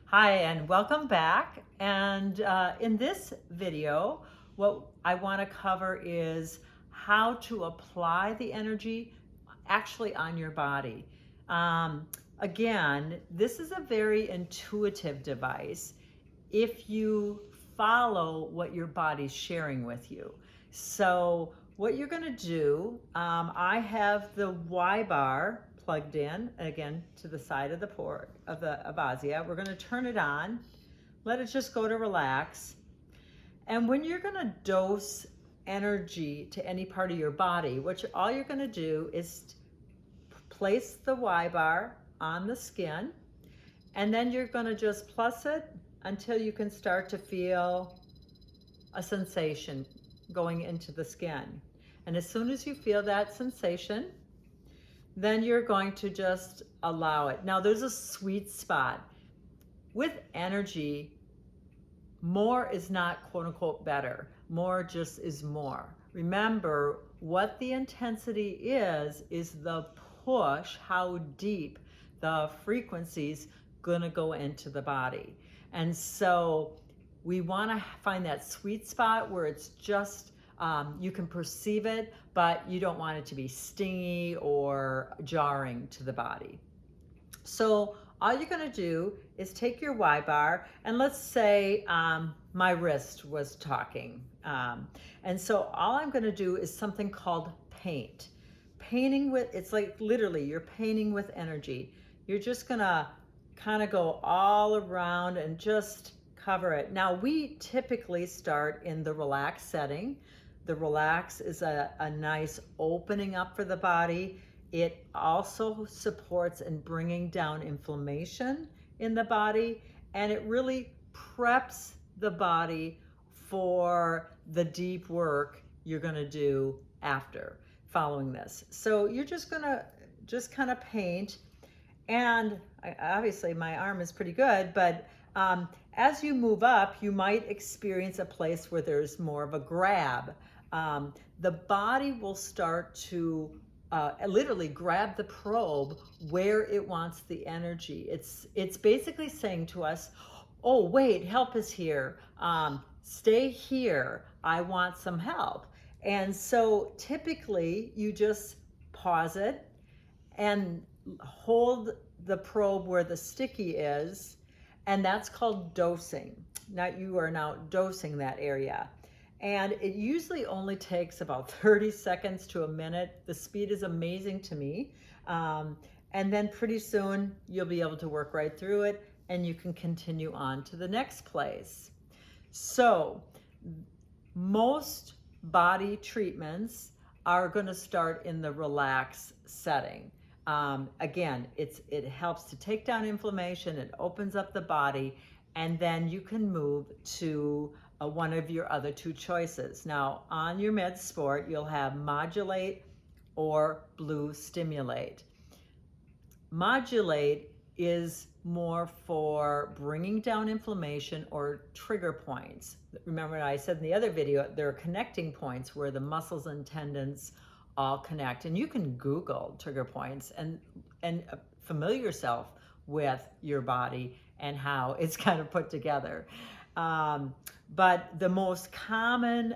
Hi, and welcome back. And in this video, what I want to cover is how to apply the energy actually on your body. Again, this is a very intuitive device if you follow what your body's sharing with you. So what you're going to do, I have the Y bar plugged in again to the side of the port of the Avazzia. We're going to turn it on, let it just go to relax. And when you're going to dose energy to any part of your body, all you're going to do is place the Y bar on the skin, and then you're going to just plus it until you can start to feel a sensation going into the skin. And as soon as you feel that sensation, then you're going to just allow it. Now there's a sweet spot. With energy, more is not quote unquote better. More just is more. Remember, what the intensity is the push, how deep the frequency's gonna go into the body. And so we wanna find that sweet spot where it's just, you can perceive it, but you don't want it to be stingy or jarring to the body. So all you're gonna do is take your Y bar, and let's say my wrist was talking. And so all I'm gonna do is something called paint. Painting with, it's like literally you're painting with energy. You're just gonna kind of go all around and just cover it. Now we typically start in the relax setting. The relax is a nice opening up for the body. It also supports in bringing down inflammation in the body, and it really preps the body for the deep work you're gonna do after following this. So you're just gonna kind of paint, and obviously my arm is pretty good, but as you move up, you might experience a place where there's more of a grab. The body will start to literally grab the probe where it wants the energy. It's basically saying to us, oh wait, help is here. Stay here, I want some help. And so typically you just pause it and hold the probe where the sticky is, and that's called dosing. Now you are now dosing that area. And it usually only takes about 30 seconds to a minute. The speed is amazing to me. And then pretty soon you'll be able to work right through it, and you can continue on to the next place. So most body treatments are going to start in the relax setting. Again, it helps to take down inflammation, it opens up the body, and then you can move to one of your other two choices. Now, on your Med Sport, you'll have Modulate or Blue Stimulate. Modulate is more for bringing down inflammation or trigger points. Remember, I said in the other video, there are connecting points where the muscles and tendons all connect. And you can Google trigger points and familiar yourself with your body and how it's kind of put together. But the most common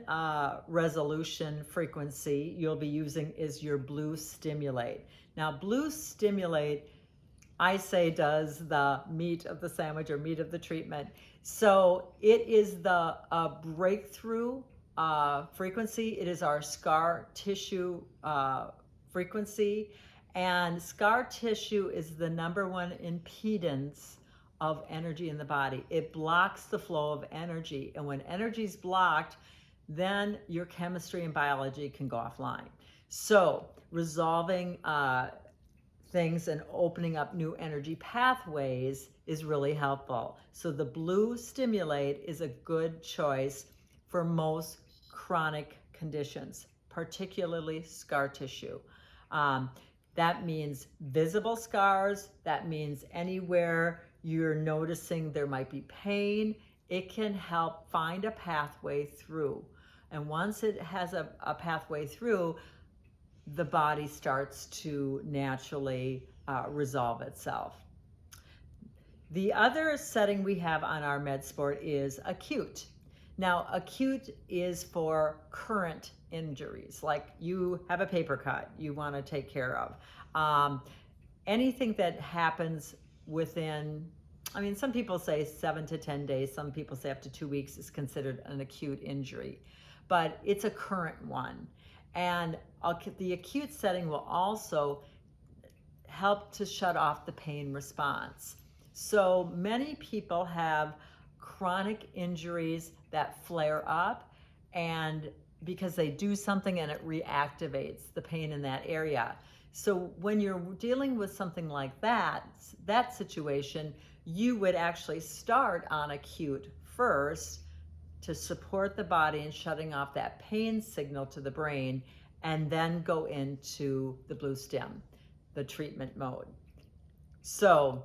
resolution frequency you'll be using is your Blue Stimulate. Now, Blue Stimulate, I say, does the meat of the sandwich or meat of the treatment. So it is the breakthrough frequency. It is our scar tissue frequency. And scar tissue is the #1 impedance of energy in the body. It blocks the flow of energy. And when energy is blocked, then your chemistry and biology can go offline. So resolving things and opening up new energy pathways is really helpful. So the Blue Stimulate is a good choice for most chronic conditions, particularly scar tissue. That means visible scars. That means anywhere you're noticing there might be pain. It can help find a pathway through. And once it has a pathway through, the body starts to naturally resolve itself. The other setting we have on our med sport is acute. Now, acute is for current injuries, like you have a paper cut you want to take care of. Anything that happens within, I mean, some people say 7 to 10 days, some people say up to 2 weeks is considered an acute injury, but it's a current one. And the acute setting will also help to shut off the pain response. So many people have chronic injuries that flare up, and because they do something and it reactivates the pain in that area. So when you're dealing with something like that situation, you would actually start on acute first to support the body in shutting off that pain signal to the brain, and then go into the blue stim, the treatment mode. So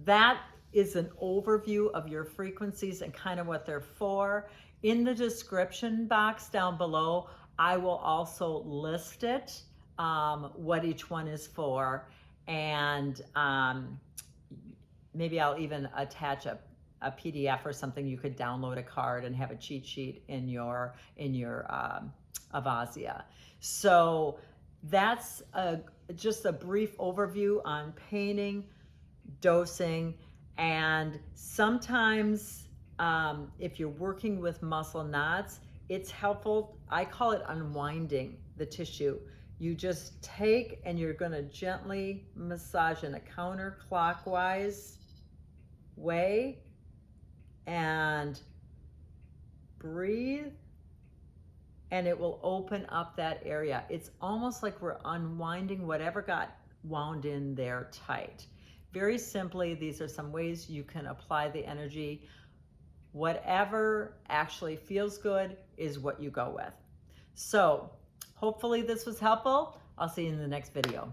that is an overview of your frequencies and kind of what they're for. In the description box down below, I will also list it, what each one is for, and maybe I'll even attach a PDF or something. You could download a card and have a cheat sheet in your Avazzia. So that's just a brief overview on painting, dosing, and sometimes if you're working with muscle knots, it's helpful. I call it unwinding the tissue. You just take and you're going to gently massage in a counterclockwise way and breathe, and it will open up that area. It's almost like we're unwinding whatever got wound in there tight. Very simply, these are some ways you can apply the energy. Whatever actually feels good is what you go with. So hopefully this was helpful. I'll see you in the next video.